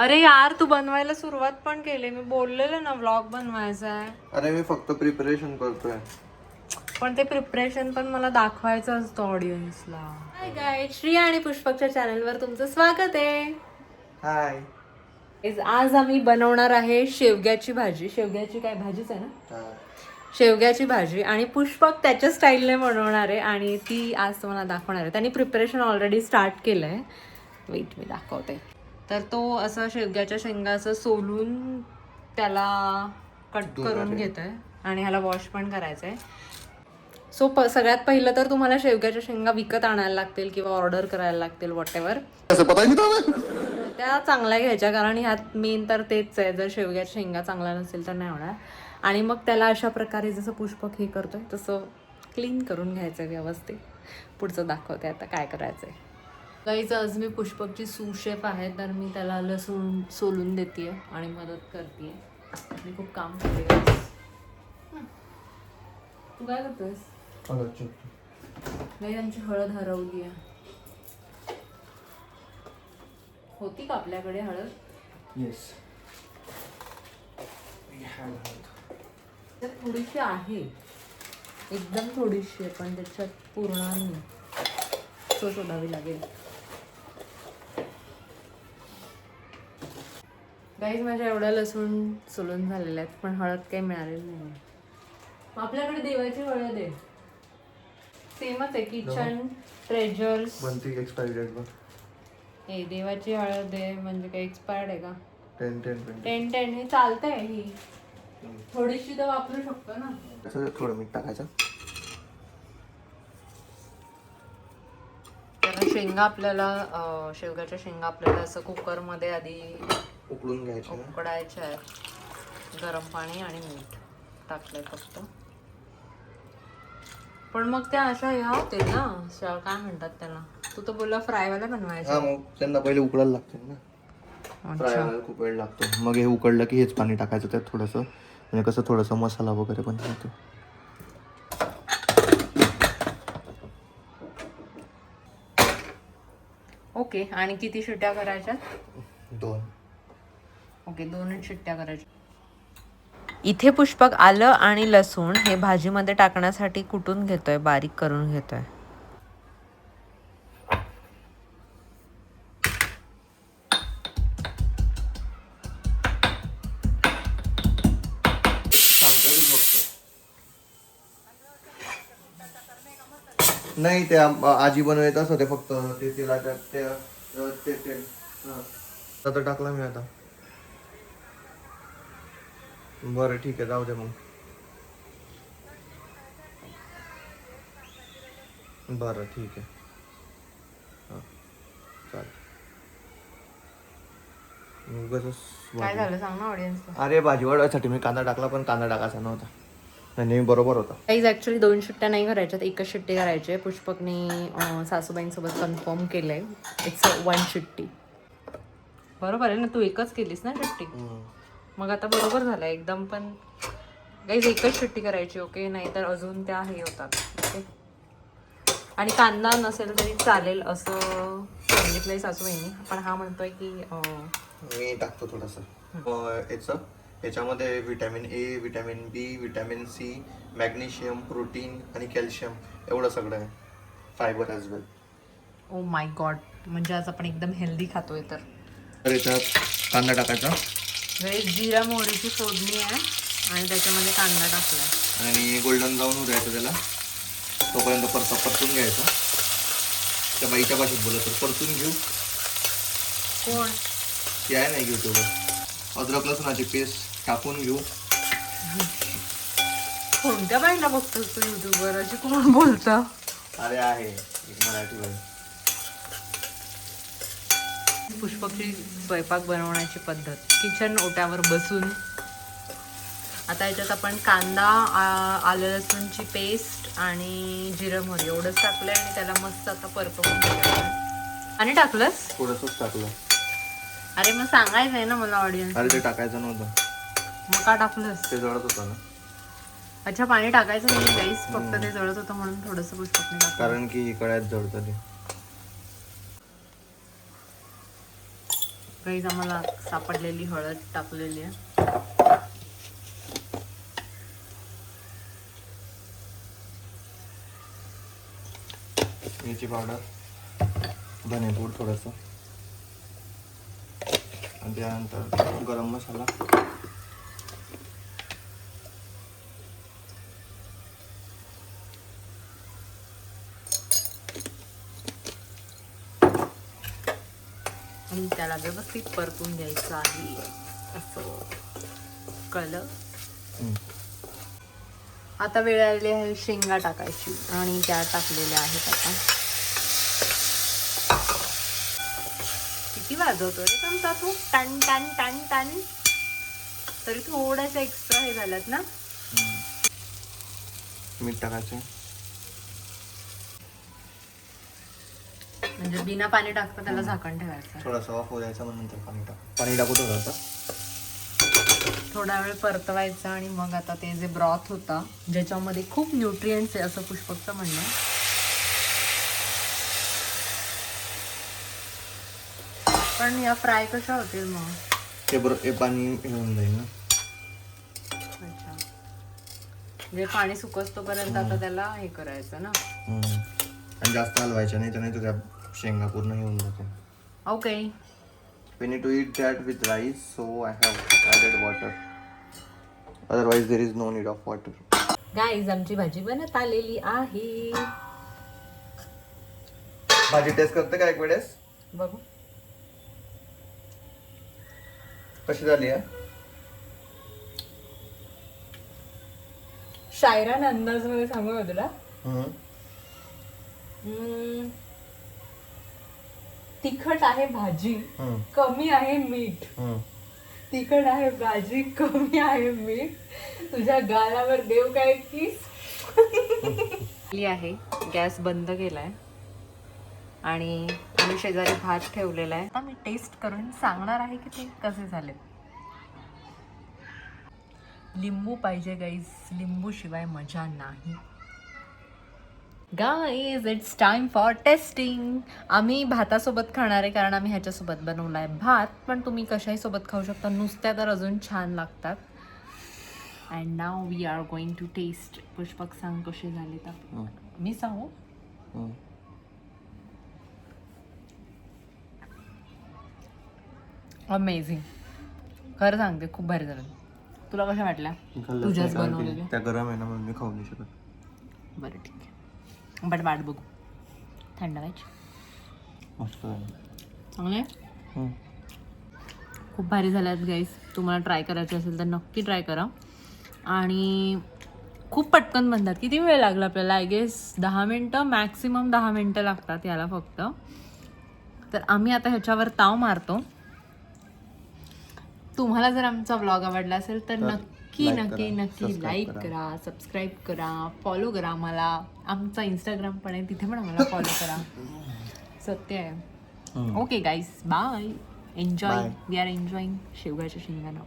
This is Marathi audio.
अरे यार तू बनवायला सुरुवात पण केली. मी बोललेलं ना व्लॉग बनवायचा आहे. अरे मी फक्त प्रिपरेशन करतोय. पण ते प्रिपरेशन पण मला दाखवायचं असतं ऑडियन्सला. हाय गाईज, श्री आणि पुष्पकच्या चॅनलवर तुमचं स्वागत आहे. हाय. आज आम्ही बनवणार आहे शेवग्याची भाजी. शेवग्याची काय भाजीच आहे ना? शेवग्याची भाजी. आणि पुष्पक त्याच्या स्टाईलने बनवणार आहे आणि ती आज तुम्हाला दाखवणार आहे. त्यांनी प्रिपरेशन ऑलरेडी स्टार्ट केलं आहे. वेट, मी दाखवते. तर तो असं शेवग्याच्या शेंगा असं सोलून त्याला कट करून घेतोय आणि ह्याला वॉश पण करायचं आहे. सो सगळ्यात पहिलं तर तुम्हाला शेवग्याच्या शेंगा विकत आणायला लागतील किंवा ऑर्डर करायला लागतील, वॉट एव्हर. त्या चांगल्या घ्यायच्या, कारण ह्यात मेन तर तेच आहे. जर शेवग्याच्या शेंगा चांगल्या नसेल तर नाही होणार. आणि मग त्याला अशा प्रकारे जसं पुष्पक हे करतोय तसं क्लीन करून घ्यायचं व्यवस्थित. पुढचं दाखवते आता काय करायचं आहे. गाईज, आज मी पुष्पकची सूशेफ आहे, तर मी त्याला लसूण सोलून देते आणि मदत करते. मी खूप काम करते. तू काय करतोयस? गाईज, आमची हळद हरवली आहे. होती का आपल्याकडे हळद? येस. तर थोडीशी आहे, एकदम थोडीशी आहे, पण त्याच्यात पूर्ण नाही. तो शोधावी लागेल. गाईज, माझ्या एवढ्या लसूण सोलून झालेल्या आहेत, पण हळद काही मिळालेली नाही. आपल्याकडे देवाची हळद आहे, सेमच आहे. किचन ट्रेजर्स बनती एक्सपायरी डेट बघ. हे देवाची हळद आहे म्हणजे काही एक्सपायर्ड आहे का? 10 हे चालतंय. ही थोडीशी तर वापरू शकतो ना. थोडं मीठ टाकायचं. त्याला शेंगा आपल्याला शेवग्याच्या शेंगा आपल्याला असं कुकरमध्ये आधी उकळून घ्यायचं. उकडायच्या आहेत. गरम पाणी आणि मीठ टाकलंय फक्त. पण मग त्या अशा ह्या होतील ना, काय म्हणतात त्याला? तू तर बोलला फ्रायवाला बनवायचं. हा, मग त्यांना पहिले उकळायला लागते ना. फ्राय व्हायला खूप वेळ लागतो. मग हे उकळलं की हेच पाणी टाकायचं त्यात थोडंसं, म्हणजे कसं थोडंसं मसाला वगैरे पण होतो. ओके. आणि किती शिट्ट्या करायच्या? 2. ओके, 2च शिट्ट्या करायच्या. इथे पुष्पक आलं आणि लसूण हे भाजीमध्ये टाकण्यासाठी कुटून घेतोय, बारीक करून घेतोय. नाही, ते आजी बनवत असं ते फक्त ते तिला ते आता टाकला मी आता. बरं ठीक आहे, जाऊ दे मग. बरं ठीक आहे. हां चालेल. काय झालं सांग ना ऑडियन्सला. अरे भाजी वाढवायसाठी मी कांदा टाकला, पण कांदा टाकायचा नव्हता. नाही, बरोबर होता. काहीच ॲक्च्युली 2 शिट्ट्या नाही करायच्यात, एकच शिट्टी करायची आहे. पुष्पकने सासूबाईंसोबत कन्फर्म केलंय. इट्स 1 शिट्टी. बरोबर आहे ना, तू एकच केलीस ना शिट्टी. मग आता बरोबर झालं एकदम. पण काहीच एकच शिट्टी करायची, ओके? नाही तर अजून त्या हे होतात, ओके? आणि कांदा नसेल तरी चालेल असं सांगितलंय सासूबाईंनी. पण हा म्हणतोय की मी टाकतो थोडंसं. याच्यामध्ये vitamin A, vitamin B, vitamin C, magnesium, protein आणि कॅल्शियम एवढं सगळं आहे. Fibre as well. Oh my god, म्हणजे आज आपण एकदम हेल्दी खातोय. तर याच्यात कांदा टाकायचा. जिरा मोहरीची फोडणी आहे आणि त्याच्यामध्ये कांदा टाकला आणि गोल्डन ब्राऊन होऊ द्यायचं त्याला. तोपर्यंत परतून घ्यायचा. त्या बाईच्या भाषेत बोलत तर परतून घेऊ. कोण ती आहे नाही यूट्यूबवर. अद्रक लसणाची पेस्ट टाकून घेऊ. कोणत्या बाईला बघतोस तू युट्यूबवर? अशी कोण बोलतं? अरे आहे एक मराठी बाई. पुष्पकची स्वयंपाक बनवण्याची पद्धत, किचन ओट्यावर बसून. आता याच्यात आपण कांदा, आलं लसूणची पेस्ट आणि जिरं मोहरी एवढंच टाकलंय आणि त्याला मस्त आता परतवून घ्यायचं. आणि टाकलंस? थोडंसंच टाकलं. अरे मग सांगायचं आहे ना मला ऑडियन्स. अरे ते टाकायचं नव्हतं. मग का टाकलंस? ते जळत होतं ना. अच्छा, पाणी टाकायचं नाही गाईस, फक्त ते जळत होतं म्हणून थोडंसं पुष्पकने टाकलं. कारण की कळ्यात जळतं ते. गाईज आम्हाला सापडलेली हळद टाकलेली आहे. मिरची पावडर, धनेपूड थोडंसं, आणि त्यानंतर गरम मसाला, आणि त्याला व्यवस्थित परतून घ्यायचं आहे. असं कळलं. आता वेळ आलेली आहे शेंगा टाकायची आणि त्या टाकलेल्या आहेत. आता किती वाजवतो रे तुमचा तू? टन टन टन टन. तरी थोड्याशा एक्स्ट्रा हे झाल्यात ना. मीठ टाकायचं, म्हणजे बिना पाणी टाकता त्याला झाकण ठेवायचं. थोडासा ऑफ हो द्यायचा, मग नंतर पाणी टाकू थोडं. थोडा वेळ परतवायचं आणि मग आता ते जे ब्रॉथ होता ज्याच्यामध्ये खूप न्यूट्रिएंट्स आहे असं पुष्पकचं म्हणणं. पण या फ्राय कशा होतील मग? ते पाणी घेऊन जाईल ना. अच्छा, म्हणजे पाणी सुकसतोपर्यंत आता त्याला हे करायचं ना. आणि जास्त हलवायचं नाही, तर नाही तुझ्या शेंगा पूर्ण येऊन जाते. Okay. We need to eat that with rice, so I have added water. Otherwise, there is no need of water. Guys आमची भाजी बनत आलेली आहे. भाजी टेस्ट करते का एक वेळेस? बघू कशी झाली आहे? शायरान अंदाज मध्ये सांगू का तुला? तिखट आहे भाजी, कमी आहे मीठ. तिखट आहे भाजी, कमी आहे मीठ. तुझ्या गालावर देव काय किस आहे. गॅस बंद केलाय आणि आम्ही शेजारी भात ठेवलेला आहे. आता मी टेस्ट करून सांगणार आहे की ते कसे झाले. लिंबू पाहिजे गाईज, लिंबू शिवाय मजा नाही. Guys it's time for testing. आम्ही भातासोबत खाणार आहे कारण आम्ही ह्याच्यासोबत बनवला आहे भात, पण तुम्ही कशाही सोबत खाऊ शकता. नुसत्या तर अजून छान लागतात. And now we are going to test. Pushpak सांग कसे झाले तर. मी सांगू? अमेझिंग. खरं सांगते खूप भारी झालं. तुला कशा वाटल्या? तुझ्याच बनवलेल्या. त्या गरम आहे ना म्हणून मी खाऊ नाही शकत. बरं ठीक आहे, बट वाट बघू. थंड व्हायची. मस्त झालं. चांगले खूप भारी झाल्यात गाईस. तुम्हाला ट्राय करायचं असेल तर नक्की ट्राय करा. आणि खूप पटकन बनतात. किती वेळ लागला आपल्याला? आय गेस 10 मिनटं, मॅक्सिमम 10 मिनटं लागतात याला फक्त. तर आम्ही आता ह्याच्यावर ताव मारतो. तुम्हाला जर आमचा व्लॉग आवडला असेल तर नक्की लाईक करा, सबस्क्राईब करा, फॉलो करा आम्हाला. आमचा इंस्टाग्राम पण आहे, तिथे पण आम्हाला फॉलो करा. सत्य आहे. Okay guys, bye. Enjoy. We are enjoying शेवगाच्या शेंगा नाव.